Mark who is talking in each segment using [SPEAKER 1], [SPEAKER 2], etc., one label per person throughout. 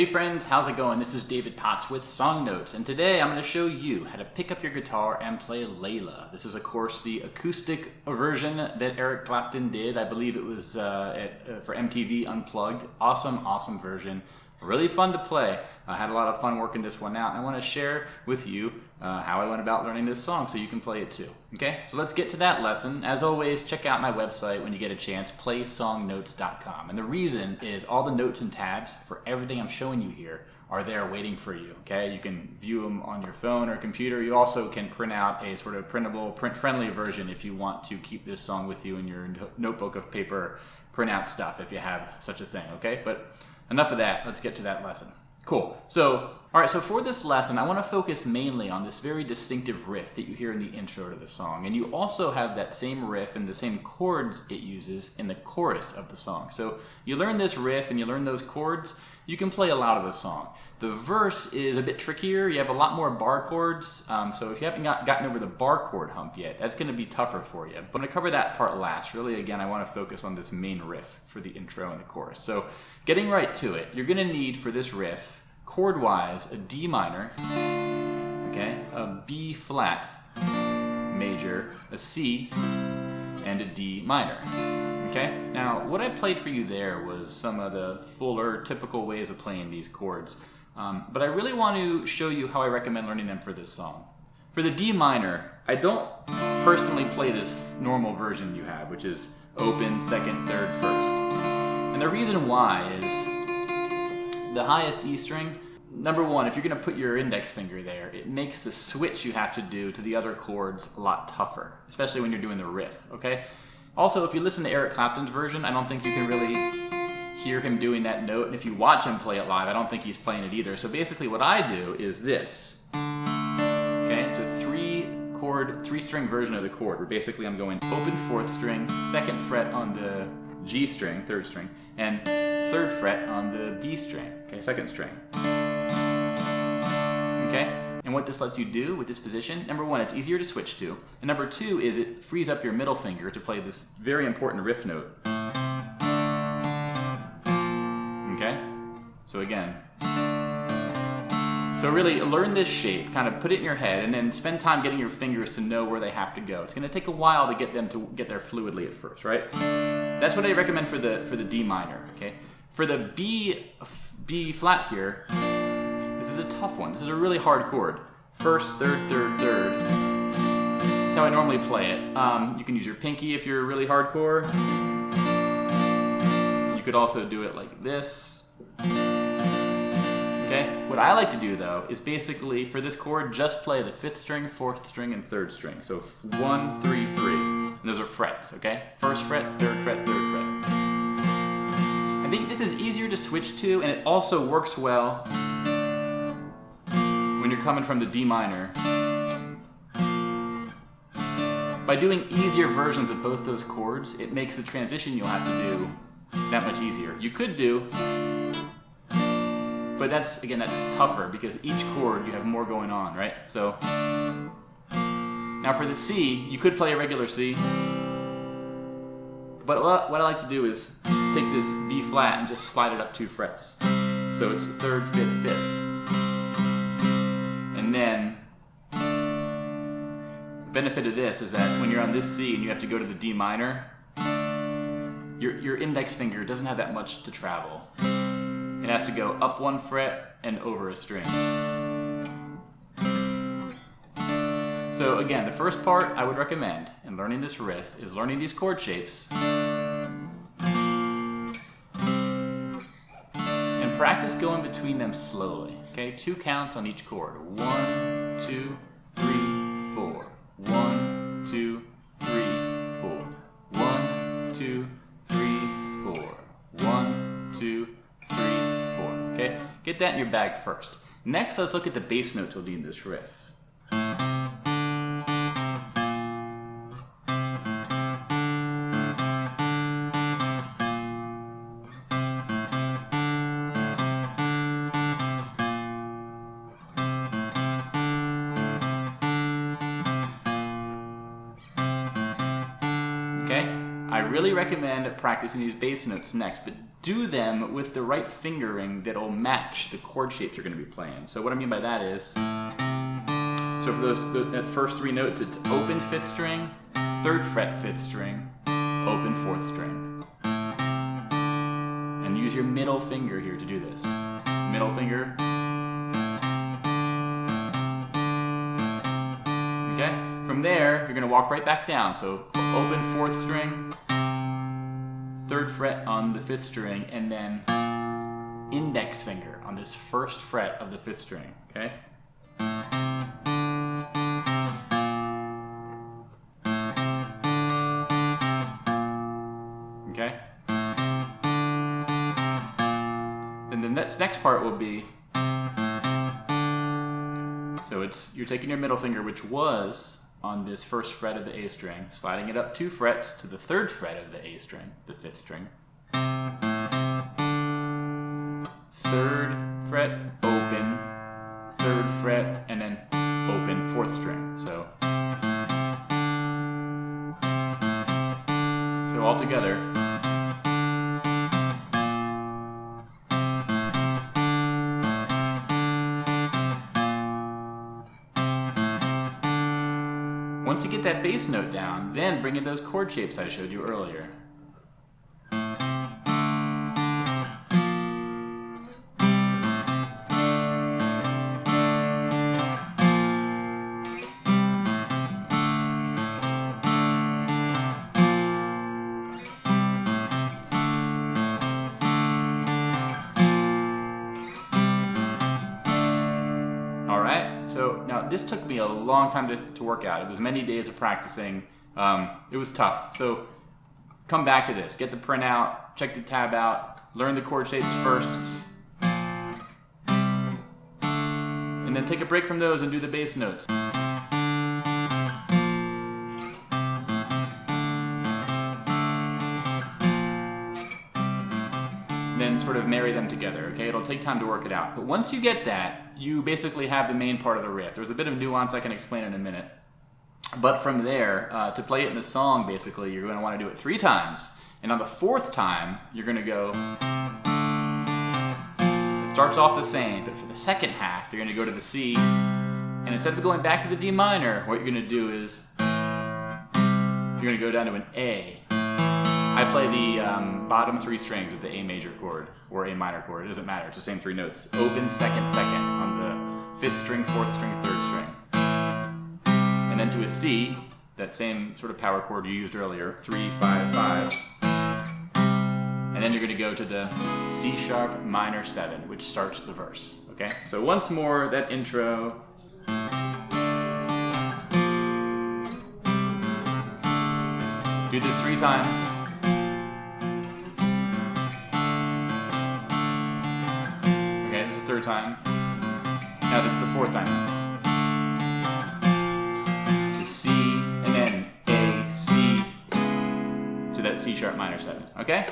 [SPEAKER 1] Hey friends, how's it going? This is David Potts with Song Notes, and today I'm going to show you how to pick up your guitar and play Layla. This is of course the acoustic version that Eric Clapton did. I believe it was for MTV Unplugged. Awesome version. Really fun to play. I had a lot of fun working this one out, and I want to share with you how I went about learning this song so you can play it too. Okay, so let's get to that lesson. As always, check out my website when you get a chance, playsongnotes.com. And the reason is all the notes and tabs for everything I'm showing you here are there waiting for you. Okay, you can view them on your phone or computer. You also can print out a sort of printable, print-friendly version if you want to keep this song with you in your notebook of paper printout stuff if you have such a thing. Okay, but enough of that. Let's get to that lesson. Cool. So, alright, so for this lesson, I want to focus mainly on this very distinctive riff that you hear in the intro to the song. And you also have that same riff and the same chords it uses in the chorus of the song. So you learn this riff and you learn those chords, you can play a lot of the song. The verse is a bit trickier. You have a lot more bar chords. So if you haven't gotten over the bar chord hump yet, that's going to be tougher for you. But I'm going to cover that part last. Really, again, I want to focus on this main riff for the intro and the chorus. So getting right to it, you're going to need for this riff, chord-wise, a D minor, okay, a B flat major, a C, and a D minor. Okay, now what I played for you there was some of the fuller, typical ways of playing these chords. But I really want to show you how I recommend learning them for this song. For the D minor, I don't personally play this normal version you have, which is open, second, third, first. And the reason why is the highest E string, number one, if you're going to put your index finger there, it makes the switch you have to do to the other chords a lot tougher, especially when you're doing the riff, okay? Also, if you listen to Eric Clapton's version, I don't think you can really hear him doing that note, and if you watch him play it live, I don't think he's playing it either. So basically what I do is this. Okay, it's a three-string version of the chord, where basically I'm going open fourth string, second fret on the G string, third string, and third fret on the B string, okay, second string. Okay? And what this lets you do with this position, number one, it's easier to switch to, and number two is it frees up your middle finger to play this very important riff note. Okay? So again. So really learn this shape, kind of put it in your head, and then spend time getting your fingers to know where they have to go. It's going to take a while to get them to get there fluidly at first, right? That's what I recommend for the D minor, okay? For the B flat here, this is a tough one. This is a really hard chord. First, third, third, third. That's how I normally play it. You can use your pinky if you're really hardcore. You could also do it like this. Okay? What I like to do though is basically for this chord just play the fifth string, fourth string, and third string. So 1, 3, 3. And those are frets, okay? First fret, third fret, third fret. I think this is easier to switch to, and it also works well when you're coming from the D minor. By doing easier versions of both those chords, it makes the transition you'll have to do that much easier. You could do, but that's tougher because each chord you have more going on, right? So, now for the C, you could play a regular C, but what I like to do is take this B flat and just slide it up 2 frets. So it's third, fifth, fifth. And then, the benefit of this is that when you're on this C and you have to go to the D minor, your index finger doesn't have that much to travel. It has to go up 1 fret and over a string. So again, the first part I would recommend in learning this riff is learning these chord shapes and practice going between them slowly. Okay, 2 counts on each chord. 1, 2, 3, 4. 1, 2, 3, 4. 1, 2, 3, 4. 1, 2, 3, 4. Okay, get that in your bag first. Next, let's look at the bass notes we'll need in this riff. really recommend practicing these bass notes next, but do them with the right fingering that'll match the chord shapes you're going to be playing. So what I mean by that is, so for that first 3 notes, it's open 5th string, 3rd fret 5th string, open 4th string. And use your middle finger here to do this. Middle finger. Okay? From there, you're going to walk right back down. So open 4th string, 3rd fret on the 5th string, and then index finger on this 1st fret of the 5th string. Okay? Okay? And then the next part will be, so you're taking your middle finger, which was on this 1st fret of the A string, sliding it up 2 frets to the 3rd fret of the A string, the 5th string. 3rd fret, open, 3rd fret, and then open 4th string. So all together. Once you get that bass note down, then bring in those chord shapes I showed you earlier. So now this took me a long time to work out. It was many days of practicing. It was tough. So come back to this. Get the print out, check the tab out, learn the chord shapes first, and then take a break from those and do the bass notes. Then sort of marry them together, okay? It'll take time to work it out. But once you get that, you basically have the main part of the riff. There's a bit of nuance I can explain in a minute. But from there, to play it in the song, basically, you're going to want to do it 3 times. And on the 4th time, you're going to go... It starts off the same, but for the second half, you're going to go to the C. And instead of going back to the D minor, what you're going to do is... You're going to go down to an A. I play the bottom 3 strings of the A major chord, or A minor chord, it doesn't matter, it's the same 3 notes. Open, 2nd, 2nd, on the 5th string, 4th string, 3rd string. And then to a C, that same sort of power chord you used earlier, 3, 5, 5. And then you're going to go to the C sharp minor 7, which starts the verse, okay? So once more, that intro. Do this 3 times. This is the 3rd time. Now this is the 4th time. To C, and then A, C, to that C sharp minor 7, okay?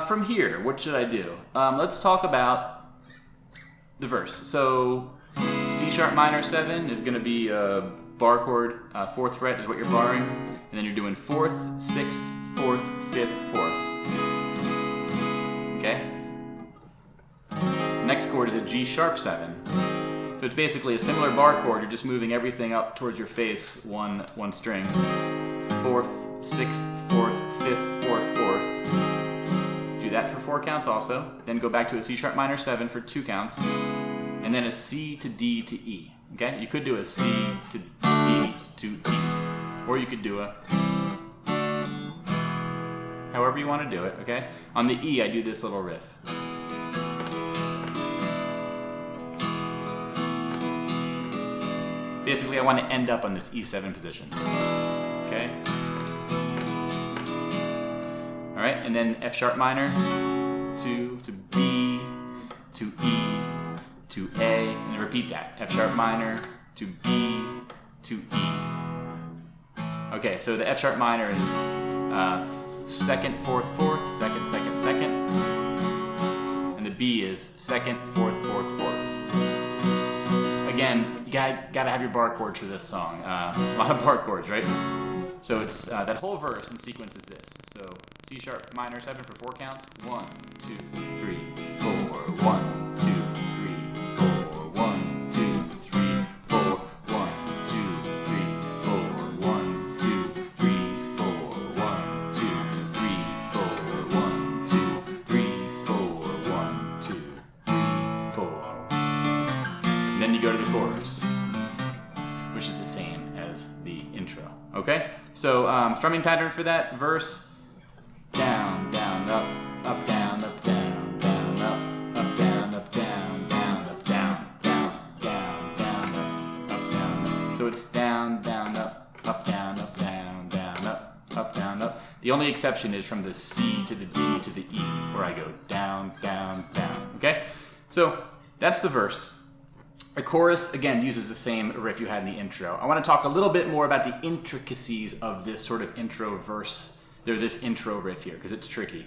[SPEAKER 1] From here, what should I do? Let's talk about the verse. So C sharp minor 7 is going to be a bar chord, 4th fret is what you're barring, and then you're doing 4th, 6th, 4th, 5th, 4th. Okay? Next chord is a G sharp 7. So it's basically a similar bar chord, you're just moving everything up towards your face, one string. 4th, 6th, 4th, 5th, 4th, 4th. Do that for 4 counts also. Then go back to a C sharp minor 7 for 2 counts. And then a C to D to E. Okay? You could do a C to D to E. Or you could do a... however you want to do it, okay? On the E, I do this little riff. Basically, I want to end up on this E7 position. Okay? Alright, and then F sharp minor, to B, to E, to A, and repeat that. F sharp minor, to B, to E. Okay, so the F sharp minor is 2nd, 4th, 4th, 2nd, 2nd, 2nd. And the B is 2nd, 4th, 4th, 4th. Again, you gotta have your bar chords for this song. A lot of bar chords, right? So it's that whole verse in sequence is this. So C sharp minor 7 for 4 counts. 1, 2, 3, 4. 1, 2, 3, 4. 1, 2, 3, 4. 1, 2, 3, 4. 1, 2, 3, 4. 1, 2, 3, 4. 1, 2, 3, 4. 1, 2, 3, 4. And then you go to the chorus, which is the same as the intro. Okay? So strumming pattern for that verse: down, down, up, up, down, up, down, down, up, down, up, down, down, up, down, down, down, down, up, down. So it's down, down, up, down, down, down, up, down, up. The only exception is from the C to the D to the E, where I go down, down, down. Okay? So that's the verse. The chorus, again, uses the same riff you had in the intro. I want to talk a little bit more about the intricacies of this sort of intro verse, or this intro riff here, because it's tricky.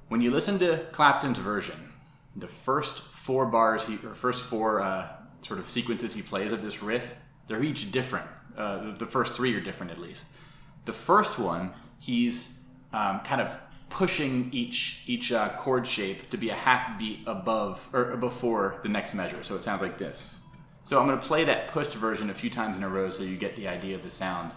[SPEAKER 1] When you listen to Clapton's version, the first 4 bars, first 4 sort of sequences he plays of this riff, they're each different. The first 3 are different, at least. The first one, he's kind of pushing each chord shape to be a half beat above or before the next measure. So it sounds like this. So I'm going to play that pushed version a few times in a row so you get the idea of the sound.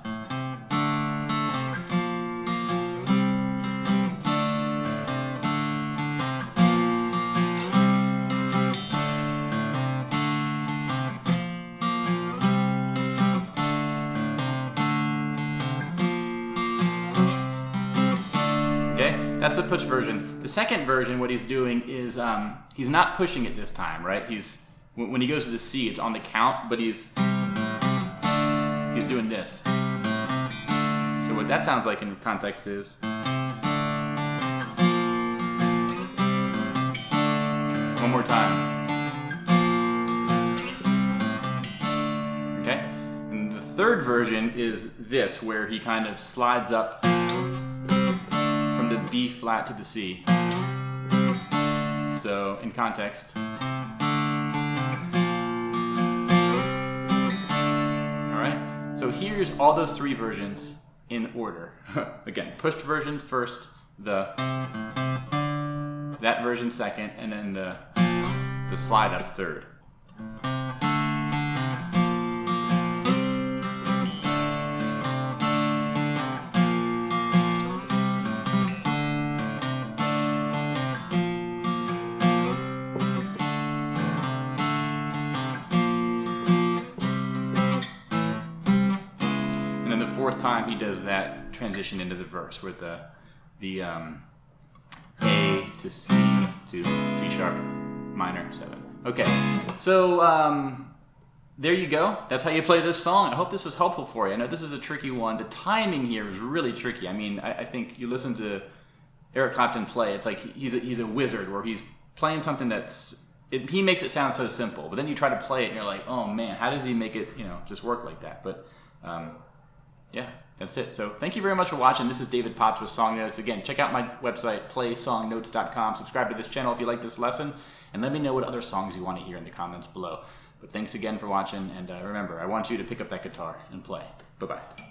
[SPEAKER 1] That's the push version. The second version, what he's doing is he's not pushing it this time, right? When he goes to the C, it's on the count, but he's doing this. So what that sounds like in context is one more time. Okay? And the third version is this, where he kind of slides up the B flat to the C. So in context. Alright, so here's all those 3 versions in order. Again, pushed version first, that version second, and then the slide up third. Fourth time he does that transition into the verse with the A to C to C sharp minor 7. Okay, so there you go. That's how you play this song. I hope this was helpful for you. I know this is a tricky one. The timing here is really tricky. I mean, I think you listen to Eric Clapton play, it's like he's a wizard where he's playing something he makes it sound so simple, but then you try to play it and you're like, oh man, how does he make it, just work like that? But yeah, that's it. So thank you very much for watching. This is David Potts with Song Notes. Again, check out my website, playsongnotes.com. Subscribe to this channel if you like this lesson, and let me know what other songs you want to hear in the comments below. But thanks again for watching, and remember, I want you to pick up that guitar and play. Bye-bye.